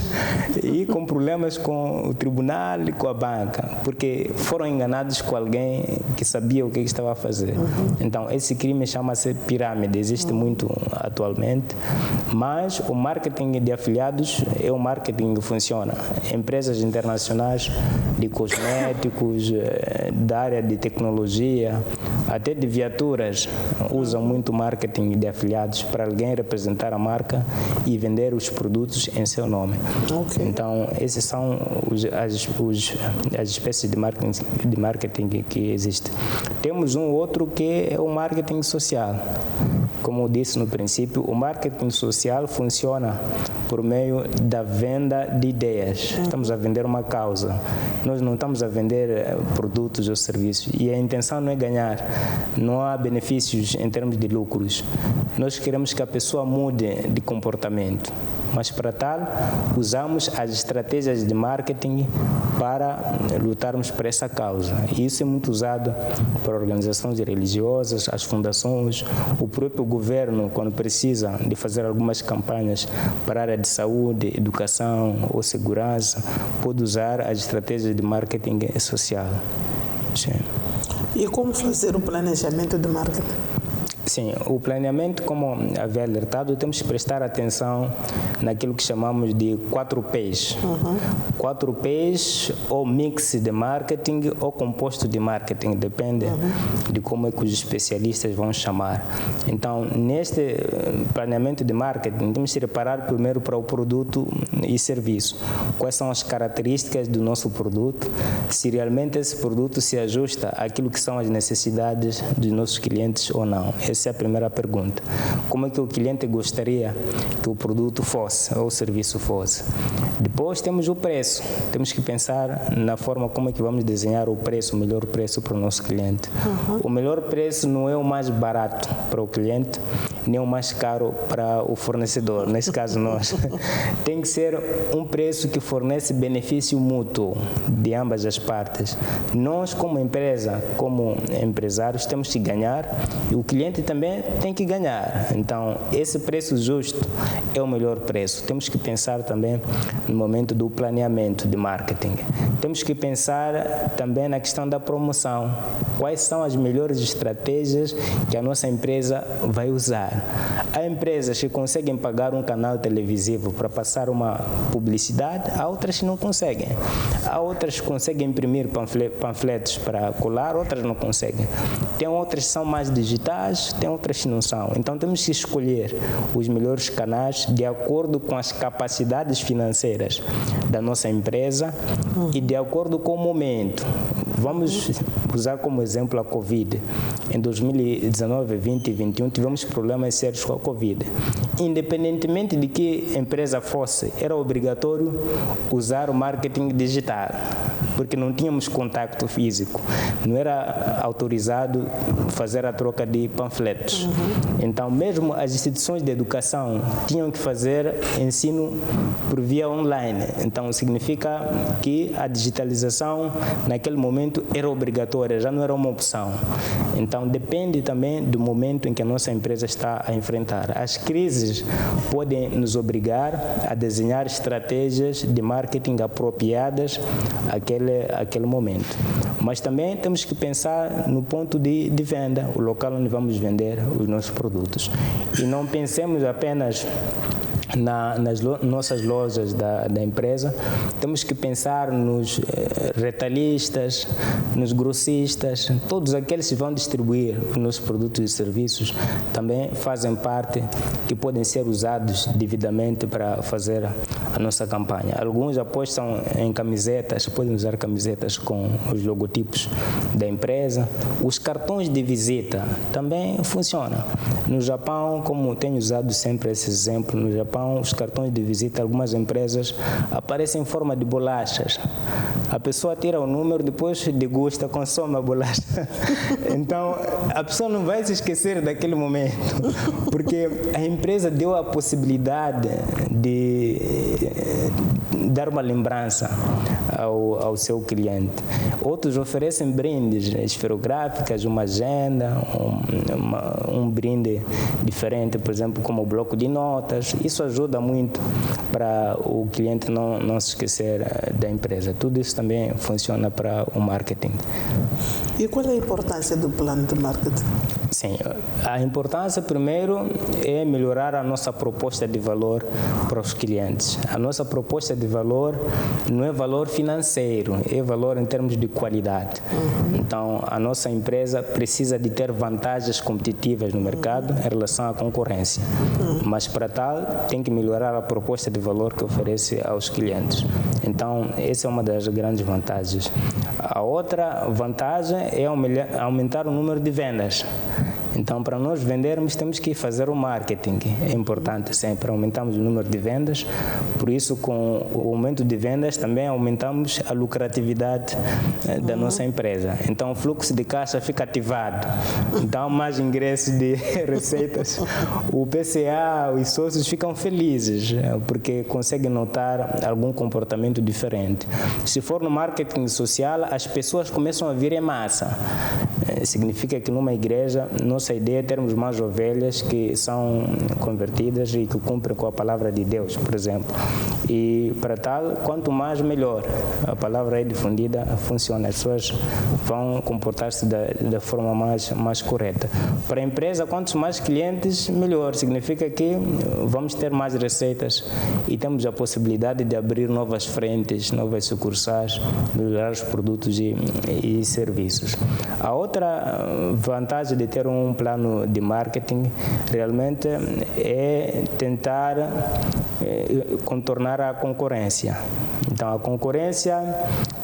S2: e com problemas com o tribunal e com a banca, porque foram enganados com alguém que sabia o que estava a fazer. Então, esse crime chama-se pirâmide, existe muito atualmente, mas o marketing de afiliados é um marketing que funciona. Empresas internacionais de cosméticos, da área de tecnologia, até de viaturas, usam muito marketing de afiliados para alguém representar a marca e vender os produtos em seu nome. Então, essas são as espécies de marketing que existem. Temos um outro que é o marketing social. Como eu disse no princípio, o marketing social funciona por meio da venda de ideias. Estamos a vender uma causa. Nós não estamos a vender produtos ou serviços. E a intenção não é ganhar. Não há benefícios em termos de lucros. Nós queremos que a pessoa mude de comportamento. Mas, para tal, usamos as estratégias de marketing para lutarmos por essa causa. E isso é muito usado por organizações religiosas, as fundações, o próprio governo, quando precisa de fazer algumas campanhas para a área de saúde, educação ou segurança, pode usar as estratégias de marketing social. Sim.
S1: E como fazer o planejamento de marketing?
S2: Sim, o planeamento, como havia alertado, temos que prestar atenção naquilo que chamamos de 4 P's. 4 P's ou mix de marketing ou composto de marketing, depende de como é que os especialistas vão chamar. Então, neste planeamento de marketing, temos que reparar primeiro para o produto e serviço. Quais são as características do nosso produto, se realmente esse produto se ajusta àquilo que são as necessidades dos nossos clientes ou não. Essa é a primeira pergunta. Como é que o cliente gostaria que o produto fosse ou o serviço fosse? Depois temos o preço. Temos que pensar na forma como é que vamos desenhar o preço, o melhor preço para o nosso cliente. O melhor preço não é o mais barato para o cliente, nem o mais caro para o fornecedor, nesse caso nós. Tem que ser um preço que fornece benefício mútuo de ambas as partes. Nós, como empresa, como empresários, temos que ganhar e o cliente também tem que ganhar. Então, esse preço justo é o melhor preço. Temos que pensar também no momento do planeamento de marketing. Temos que pensar também na questão da promoção. Quais são as melhores estratégias que a nossa empresa vai usar? Há empresas que conseguem pagar um canal televisivo para passar uma publicidade, há outras que não conseguem. Há outras que conseguem imprimir panfletos para colar, outras não conseguem. Tem outras que são mais digitais, tem outras que não são. Então temos que escolher os melhores canais de acordo com as capacidades financeiras da nossa empresa e de acordo com o momento. Vamos usar como exemplo a Covid. Em 2019, 20 e 21 tivemos problemas sérios com a Covid. Independentemente de que empresa fosse, era obrigatório usar o marketing digital, porque não tínhamos contato físico. Não era autorizado fazer a troca de panfletos. Então, mesmo as instituições de educação tinham que fazer ensino por via online. Então, significa que a digitalização, naquele momento, era obrigatória, já não era uma opção. Então, depende também do momento em que a nossa empresa está a enfrentar. As crises podem nos obrigar a desenhar estratégias de marketing apropriadas àquele momento. Mas também temos que pensar no ponto de venda, o local onde vamos vender os nossos produtos. E não pensemos apenas nas nossas lojas da empresa, temos que pensar nos retalhistas, nos grossistas, todos aqueles que vão distribuir os nossos produtos e serviços também fazem parte que podem ser usados devidamente para fazer a nossa campanha. Alguns apostam em camisetas, podem usar camisetas com os logotipos da empresa. Os cartões de visita também funcionam. No Japão, como tenho usado sempre esse exemplo, no Japão os cartões de visita, algumas empresas aparecem em forma de bolachas. A pessoa tira o número, depois degusta, consome a bolacha. Então, a pessoa não vai se esquecer daquele momento, porque a empresa deu a possibilidade de dar uma lembrança ao seu cliente. Outros oferecem brindes esferográficas, uma agenda, um brinde diferente, por exemplo, como o bloco de notas. Isso ajuda muito para o cliente não se esquecer da empresa. Tudo isso também funciona para o marketing.
S1: E qual é a importância do plano de marketing?
S2: Sim, a importância primeiro é melhorar a nossa proposta de valor para os clientes. A nossa proposta de valor não é valor financeiro, é valor em termos de qualidade. Então, a nossa empresa precisa de ter vantagens competitivas no mercado em relação à concorrência. Mas para tal, tem que melhorar a proposta de valor que oferece aos clientes. Então, essa é uma das grandes vantagens. A outra vantagem é aumentar o número de vendas. Então, para nós vendermos, temos que fazer o marketing. É importante sempre, aumentamos o número de vendas. Por isso, com o aumento de vendas, também aumentamos a lucratividade da nossa empresa. Então, o fluxo de caixa fica ativado. Então, mais ingressos de receitas. O PCA, os sócios ficam felizes, porque conseguem notar algum comportamento diferente. Se for no marketing social, as pessoas começam a vir em massa. Significa que numa igreja, nossa ideia é termos mais ovelhas que são convertidas e que cumprem com a palavra de Deus, por exemplo. E para tal, quanto mais melhor a palavra é difundida, funciona. As pessoas vão comportar-se da forma mais correta. Para a empresa, quantos mais clientes, melhor. Significa que vamos ter mais receitas e temos a possibilidade de abrir novas frentes, novas sucursais, melhorar os produtos e serviços. A outra vantagem de ter um plano de marketing realmente é tentar contornar a concorrência. Então, a concorrência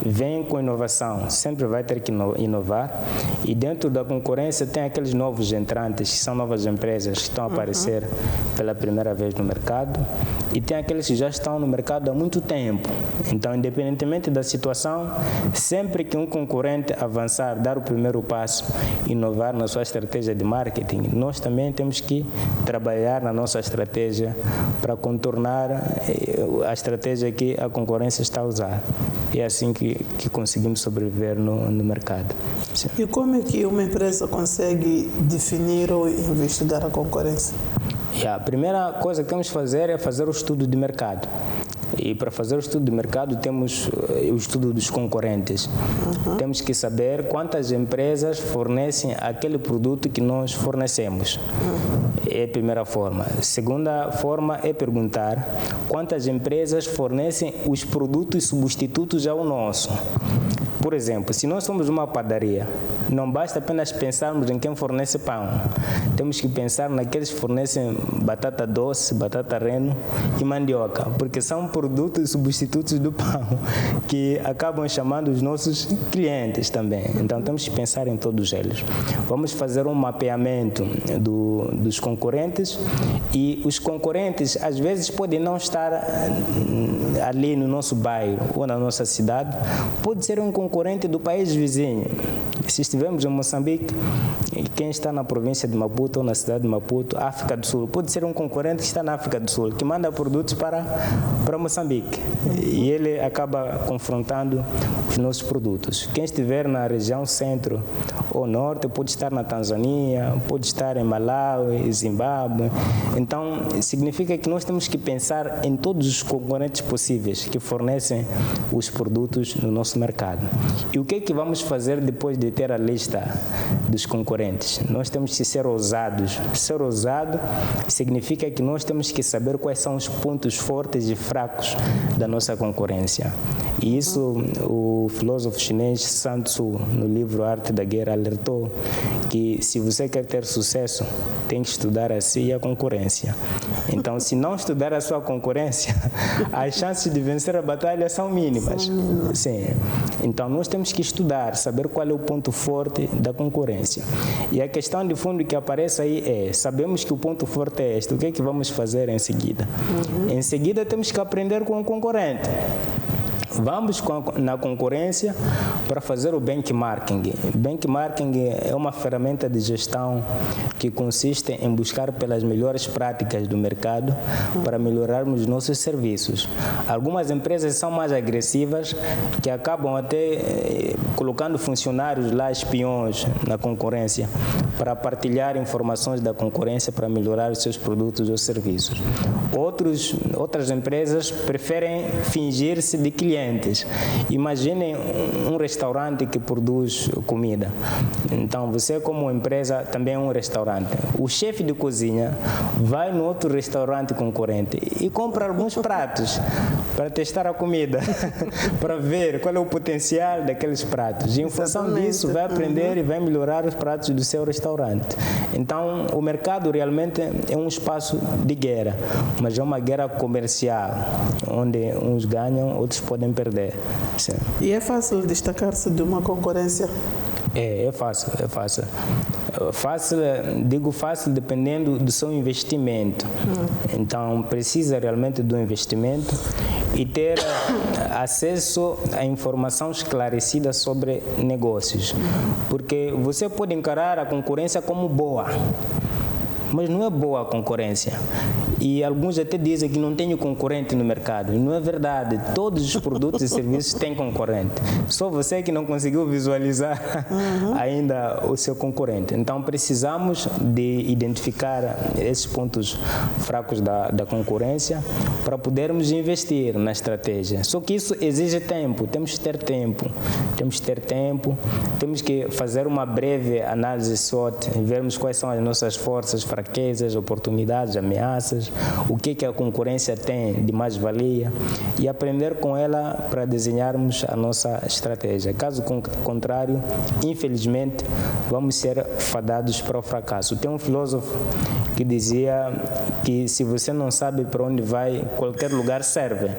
S2: vem com inovação, sempre vai ter que inovar, e dentro da concorrência tem aqueles novos entrantes, que são novas empresas que estão a aparecer pela primeira vez no mercado, e tem aqueles que já estão no mercado há muito tempo. Então, independentemente da situação, sempre que um concorrente avançar, dar o primeiro passo, inovar na sua estratégia de marketing, nós também temos que trabalhar na nossa estratégia para contornar a estratégia que a concorrência está a usar. E é assim que conseguimos sobreviver no mercado. Sim.
S1: E como é que uma empresa consegue definir ou investigar a concorrência?
S2: A primeira coisa que temos que fazer é fazer o estudo de mercado. E para fazer o estudo de mercado temos o estudo dos concorrentes. Temos que saber quantas empresas fornecem aquele produto que nós fornecemos. É a primeira forma. A segunda forma é perguntar quantas empresas fornecem os produtos substitutos ao nosso. Por exemplo, se nós somos uma padaria, não basta apenas pensarmos em quem fornece pão. Temos que pensar naqueles que fornecem batata doce, batata reno e mandioca, porque são produtos substitutos do pão que acabam chamando os nossos clientes também. Então temos que pensar em todos eles. Vamos fazer um mapeamento dos concorrentes, e os concorrentes às vezes podem não estar ali no nosso bairro ou na nossa cidade, pode ser um concorrente do país vizinho. Se estivermos em Moçambique, quem está na província de Maputo ou na cidade de Maputo, África do Sul, pode ser um concorrente que está na África do Sul, que manda produtos para Moçambique, e ele acaba confrontando os nossos produtos. Quem estiver na região centro ou norte pode estar na Tanzânia, pode estar em Malawi, Zimbábue. Então, significa que nós temos que pensar em todos os concorrentes possíveis que fornecem os produtos no nosso mercado. E o que é que vamos fazer depois de ter a lista dos concorrentes? Nós temos que ser ousados. Ser ousado significa que nós temos que saber quais são os pontos fortes e fracos da nossa concorrência. E isso o filósofo chinês Sun Tzu, no livro Arte da Guerra, alertou que se você quer ter sucesso, tem que estudar a si e a concorrência. Então, se não estudar a sua concorrência, as chances de vencer a batalha são mínimas. Sim. Então, nós temos que estudar, saber qual é o ponto forte da concorrência. E a questão de fundo que aparece aí é, sabemos que o ponto forte é este, o que é que vamos fazer em seguida? Em seguida, temos que aprender com o concorrente. Vamos na concorrência para fazer o benchmarking. Benchmarking é uma ferramenta de gestão que consiste em buscar pelas melhores práticas do mercado para melhorarmos nossos serviços. Algumas empresas são mais agressivas, que acabam até colocando funcionários lá, espiões na concorrência, para partilhar informações da concorrência para melhorar os seus produtos ou serviços. Outras empresas preferem fingir-se de clientes. Imaginem um restaurante que produz comida. Então, você como empresa também é um restaurante. O chefe de cozinha vai no outro restaurante concorrente e compra alguns pratos para testar a comida, para ver qual é o potencial daqueles pratos. E em função disso, vai aprender e vai melhorar os pratos do seu restaurante. Então, o mercado realmente é um espaço de guerra, mas é uma guerra comercial, onde uns ganham, outros podem perder. Sim.
S1: E é fácil destacar-se de uma concorrência?
S2: É fácil, é fácil. Fácil, digo fácil dependendo do seu investimento. Então, precisa realmente do investimento e ter acesso à informação esclarecida sobre negócios. Porque você pode encarar a concorrência como boa, mas não é boa a concorrência. E alguns até dizem que não tem concorrente no mercado. E não é verdade. Todos os produtos e serviços têm concorrente. Só você que não conseguiu visualizar ainda o seu concorrente. Então, precisamos de identificar esses pontos fracos da concorrência para podermos investir na estratégia. Só que isso exige tempo. Temos que ter tempo. Temos que fazer uma breve análise SWOT, vermos quais são as nossas forças, fraquezas, oportunidades, ameaças, vantagens, o que a concorrência tem de mais-valia e aprender com ela para desenharmos a nossa estratégia. Caso contrário, infelizmente, vamos ser fadados para o fracasso. Tem um filósofo que dizia que se você não sabe para onde vai, qualquer lugar serve.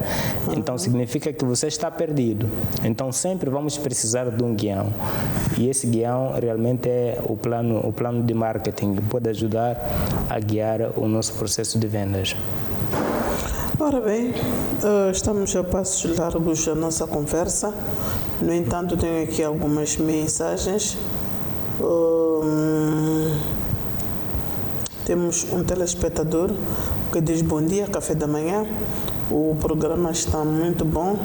S2: Então significa que você está perdido. Então sempre vamos precisar de um guião. E esse guião realmente é o plano de marketing, que pode ajudar a guiar o nosso processo de vendas.
S1: Ora bem, estamos a passos largos da nossa conversa. No entanto, tenho aqui algumas mensagens. Temos um telespectador que diz: bom dia, café da manhã. O programa está muito bom.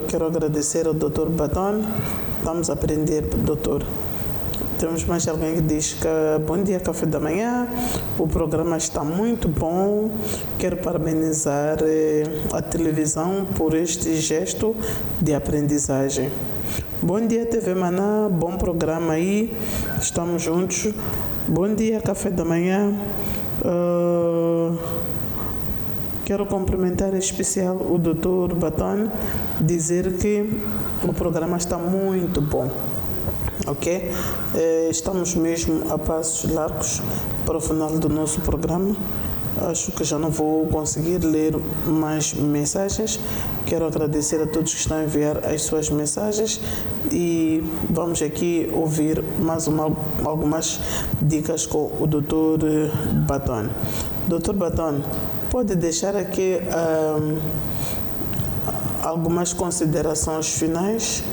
S1: Quero agradecer ao Dr. Baton. Vamos aprender, doutor. Temos mais alguém que diz que bom dia, café da manhã. O programa está muito bom. Quero parabenizar a televisão por este gesto de aprendizagem. Bom dia, TV Maná. Bom programa aí. Estamos juntos. Bom dia, café da manhã. Quero cumprimentar em especial o Dr. Baton, dizer que o programa está muito bom. Ok? Estamos mesmo a passos largos para o final do nosso programa. Acho que já não vou conseguir ler mais mensagens. Quero agradecer a todos que estão a enviar as suas mensagens e vamos aqui ouvir mais algumas dicas com o Dr. Baton. Dr. Baton, pode deixar aqui algumas considerações finais?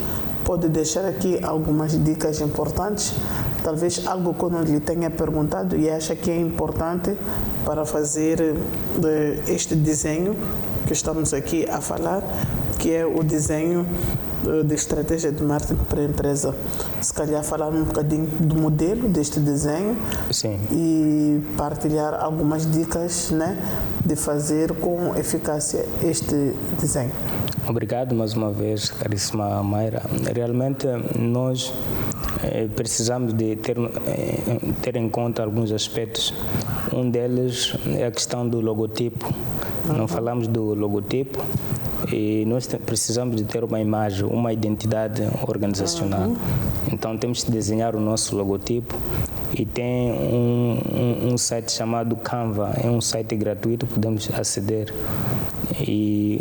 S1: Pode deixar aqui algumas dicas importantes? Talvez algo que eu não lhe tenha perguntado e acha que é importante para fazer este desenho que estamos aqui a falar, que é o desenho de estratégia de marketing para a empresa. Se calhar falar um bocadinho do modelo deste desenho.
S2: Sim.
S1: E partilhar algumas dicas, né, de fazer com eficácia este desenho.
S2: Obrigado mais uma vez, caríssima Mayra. Realmente nós precisamos de ter em conta alguns aspectos. Um deles é a questão do logotipo. Não falamos do logotipo e nós precisamos de ter uma imagem, uma identidade organizacional. Então temos que desenhar o nosso logotipo e tem um site chamado Canva, é um site gratuito, podemos aceder. E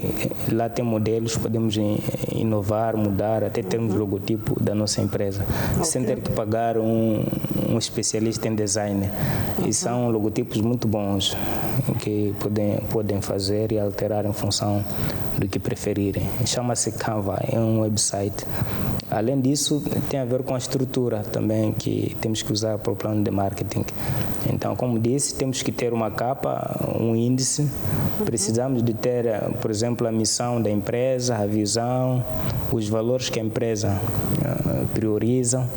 S2: lá tem modelos, podemos inovar, mudar, até termos logotipo da nossa empresa, sem ter que pagar um especialista em design. E são logotipos muito bons que podem fazer e alterar em função do que preferirem. Chama-se Canva, é um website. Além disso, tem a ver com a estrutura também que temos que usar para o plano de marketing. Então, como disse, temos que ter uma capa, um índice. Precisamos de ter, por exemplo, a missão da empresa, a visão, os valores que a empresa prioriza,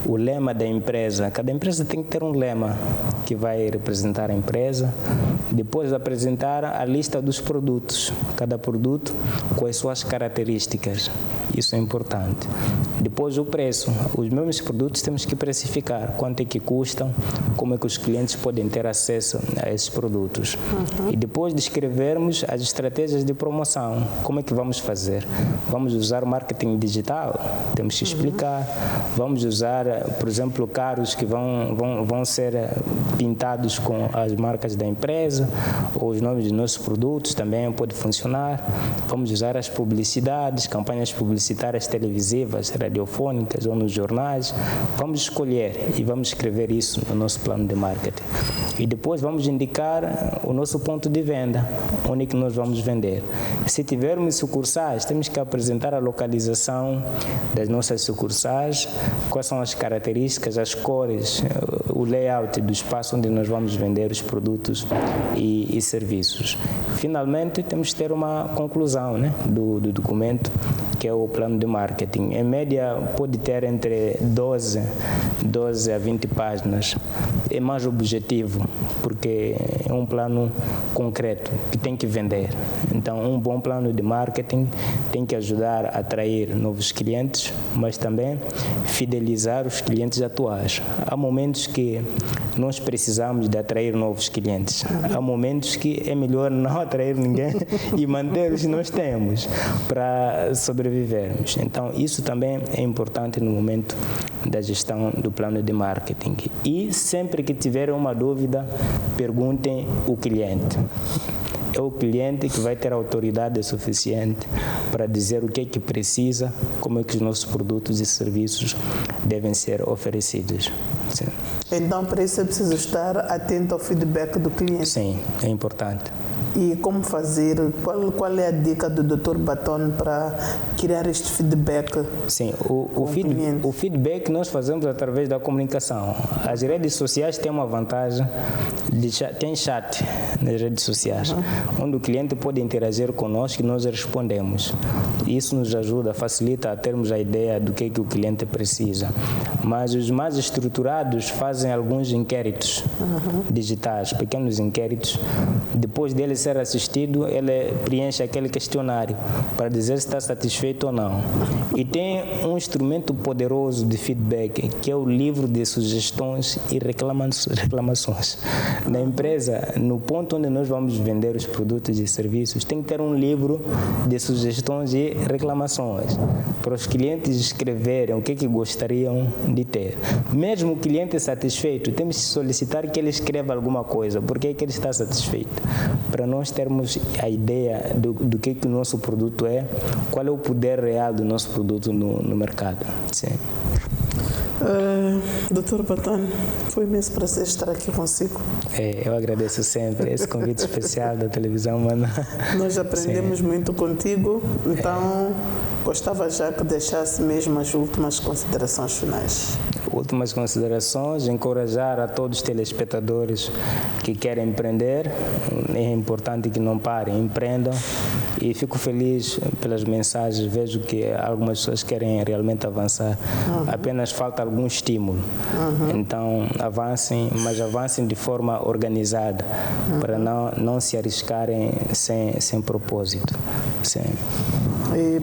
S2: o lema da empresa. Cada empresa tem que ter um lema que vai representar a empresa. Depois apresentar a lista dos produtos, cada produto com as suas características. Isso é importante. Depois o preço. Os mesmos produtos temos que precificar. Quanto é que custam, como é que os clientes podem ter acesso a esses produtos. E depois descrevermos as estratégias de promoção. Como é que vamos fazer? Vamos usar marketing digital? Temos que explicar. Vamos usar, por exemplo, carros que vão ser pintados com as marcas da empresa, ou os nomes dos nossos produtos também pode funcionar. Vamos usar as publicidades, campanhas publicitárias televisivas, radiofônicas ou nos jornais. Vamos escolher e vamos escrever isso no nosso plano de marketing. E depois vamos indicar o nosso ponto de venda, onde é que nós vamos vender. Se tivermos sucursais, temos que apresentar a localização das nossas sucursais, quais são as características, as cores, o layout do espaço onde nós vamos vender os produtos e serviços. Finalmente, temos que ter uma conclusão, né, do documento, que é o plano de marketing. Em média, pode ter entre 12 a 20 páginas. É mais objetivo, porque é um plano concreto que tem que vender. Então, Então, um bom plano de marketing tem que ajudar a atrair novos clientes, mas também fidelizar os clientes atuais. Há momentos que nós precisamos de atrair novos clientes. Há momentos que é melhor não atrair ninguém e manter os que nós temos para sobrevivermos. Então, isso também é importante no momento da gestão do plano de marketing. E sempre que tiverem uma dúvida, perguntem o cliente. É o cliente que vai ter autoridade suficiente para dizer o que é que precisa, como é que os nossos produtos e serviços devem ser oferecidos. Sim.
S1: Então, para isso é preciso estar atento ao feedback do cliente.
S2: Sim, é importante.
S1: E como fazer? Qual é a dica do Dr. Baton para criar este feedback?
S2: Sim, o feedback nós fazemos através da comunicação. As redes sociais têm uma vantagem, tem chat nas redes sociais, onde o cliente pode interagir conosco e nós respondemos. Isso nos ajuda, facilita a termos a ideia do que é que o cliente precisa. Mas os mais estruturados fazem alguns inquéritos digitais, pequenos inquéritos. Depois deles ser assistido, ele preenche aquele questionário para dizer se está satisfeito ou não. E tem um instrumento poderoso de feedback, que é o livro de sugestões e reclamações. Na empresa, no ponto onde nós vamos vender os produtos e serviços, tem que ter um livro de sugestões e reclamações para os clientes escreverem o que é que gostariam de ter. Mesmo o cliente satisfeito, temos que solicitar que ele escreva alguma coisa, porque é que ele está satisfeito, para nós termos a ideia do que o nosso produto é, qual é o poder real do nosso produto no mercado. Sim.
S1: Dr. Baton, foi imenso prazer estar aqui consigo.
S2: Eu agradeço sempre esse convite especial da televisão Maná.
S1: Nós aprendemos muito contigo, então gostava já que deixasse mesmo as últimas considerações finais.
S2: Últimas considerações, encorajar a todos os telespectadores que querem empreender. É importante que não parem, empreendam. E fico feliz pelas mensagens, vejo que algumas pessoas querem realmente avançar. Apenas falta algum estímulo. Então, avancem, mas avancem de forma organizada, para não se arriscarem sem propósito. Sim.
S1: E